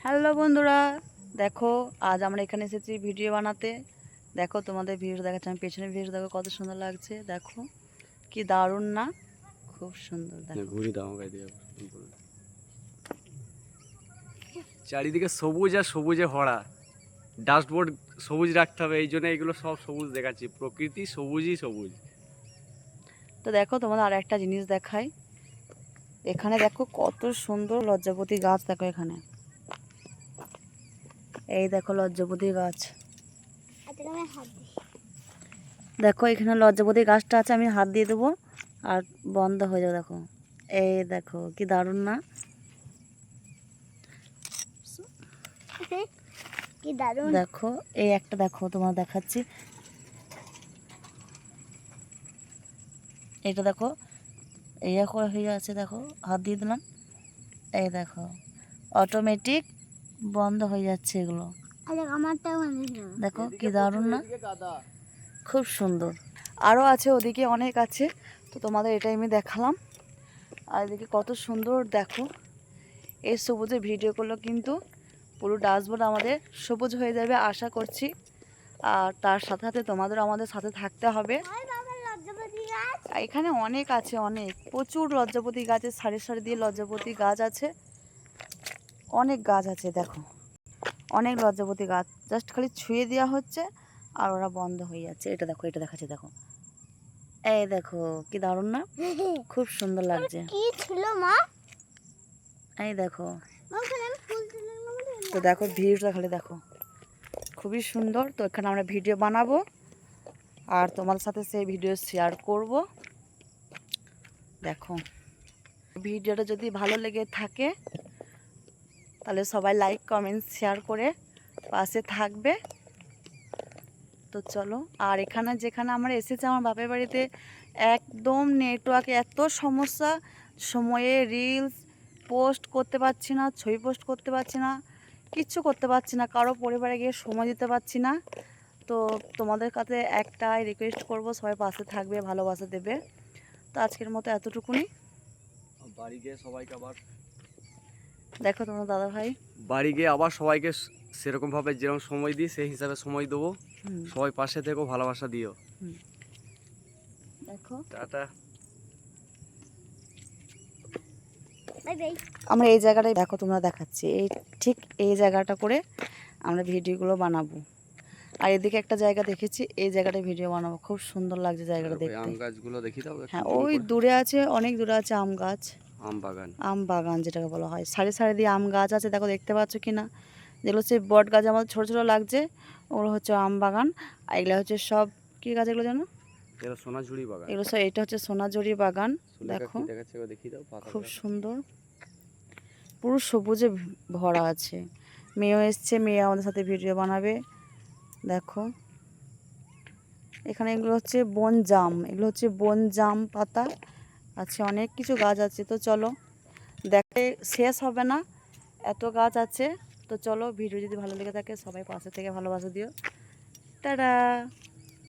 Hello বন্ধুরা, দেখো আজ আমরা এখানে এসেছি ভিডিও বানাতে। দেখো তোমাদের ভিডিও দেখাচ্ছি, আমি পেছনে ভিডিও দেখো কত সুন্দর লাগছে। দেখো কি দারুণ না, খুব সুন্দর। দেখো ঘুরি দাও চারিদিকে সবুজ আর সবুজে ভরা। ডাস্টবোর্ড সবুজ রাখতে হবে, এই জন্য এগুলো সব সবুজ দেখাচ্ছি। প্রকৃতি সবুজই সবুজ। তো দেখো তোমাদের আর একটা জিনিস দেখাই। এখানে দেখো কত সুন্দর লজ্জাপতি গাছ। দেখো এখানে, এই দেখো লজ্জাপতি গাছ। দেখো এখানে লজ্জাপতি গাছটা আছে, আমি হাত দিয়ে দেবো আর বন্ধ হয়ে যাবে। দেখো এই দেখো কি দারুণ না, কি দারুণ। দেখো এই একটা দেখো তোমার দেখাচ্ছি, এটা দেখো এই হয়ে আছে। দেখো হাত দিয়ে দিলাম, এই দেখো অটোমেটিক বন্ধ হয়ে যাচ্ছে এগুলো। দেখো কি দারুণ না, খুব সুন্দর। আরও আছে, ওদিকে অনেক আছে, তো তোমাদের এটাই আমি দেখালাম। আর এদিকে কত সুন্দর দেখো, এই সবুজের ভিডিও করলো কিন্তু পুরো ডাস্টবোর্ড আমাদের সবুজ হয়ে যাবে আশা করছি। আর তার সাথে সাথে তোমাদেরও আমাদের সাথে থাকতে হবে। এখানে অনেক আছে, অনেক প্রচুর লজ্জাপতি গাছের সারি সারি দিয়ে লজ্জাপতি গাছ আছে, অনেক গাছ আছে। দেখো অনেক লজ্জাপতি গাছ, জাস্ট খালি ছুঁয়ে দেওয়া হচ্ছে আর ওরা বন্ধ হয়ে যাচ্ছে। এটা দেখো, এটা দেখাচ্ছে, দেখো এই দেখো কি দারুণ না, খুব সুন্দর লাগছে। কি ছিল মা? এই দেখো, তো দেখো ভিডিওটা খালি দেখো, খুবই সুন্দর। তো এখানে আমরা ভিডিও বানাবো আর তোমাদের সাথে সেই ভিডিও শেয়ার করব। দেখো ভিডিওটা যদি ভালো লেগে থাকে তাহলে সবাই লাইক কমেন্ট শেয়ার করে পাশে থাকবে। তো চলো, আর এখানে যেখানে আমরা এসেছি আমার বাপের বাড়িতে একদম নেটওয়ার্কে এত সমস্যা, সময়ে রিলস পোস্ট করতে পারছি না, ছবি পোস্ট করতে পারছি না, কিচ্ছু করতে পারছি না, কারো পরিবারে গিয়ে সময় দিতে পারছি না। তো তোমাদের কাছে একটাই রিকোয়েস্ট করব, সবাই পাশে থাকবে, ভালোবাসা দেবে। তো আজকের মতো এতটুকুনি। বাড়ি গিয়ে সবাইকে আবার দেখো তোমার দাদা ভাই বাড়ি গিয়ে আবার সবাইকে সেরকমভাবে যেরকম সময় দিই সেই হিসাবে সময় দেবো। সবাই পাশে থেকো, ভালোবাসা দিও। দেখো টাটা। আমরা এই জায়গাটায় দেখো তোমরা দেখাচ্ছি, এই ঠিক এই জায়গাটা করে আমরা ভিডিওগুলো বানাবো। আর এদিকে একটা জায়গা দেখেছি, এই জায়গাটায় ভিডিও বানাবো, খুব সুন্দর লাগছে জায়গাটা দেখতে। আম গাছগুলো দেখি দাও। হ্যাঁ ওই দূরে আছে, অনেক দূরে আছে আম গাছ, আম বাগান, আম বাগান যেটাকে বলা হয়। সারি সারি দিয়ে আম গাছ আছে, দেখো দেখতে পাচ্ছ কি না। যেগুলো হচ্ছে বট গাছ আমাদের ছোটো ছোটো লাগছে, ওগুলো হচ্ছে আম বাগান। আর এগুলো হচ্ছে সব কী গাছ এগুলো জানো? সোনাঝুরি বাগান। এগুলো সব, এটা হচ্ছে সোনাঝুরি বাগান। দেখো খুব সুন্দর, পুরো সবুজে ভরা আছে। মেয়েও এসছে, মেয়ে আমাদের সাথে ভিডিও বানাবে। দেখো এখানে এগুলো হচ্ছে বন জাম, এগুলো হচ্ছে বন জাম পাতা আছে, অনেক কিছু গাছ আছে। তো চলো, দেখে শেষ হবে না, এত গাছ আছে। তো চলো, ভিডিও যদি ভালো লেগে থাকে সবাই পাশে থেকে ভালোবাসা দিও। টাটা।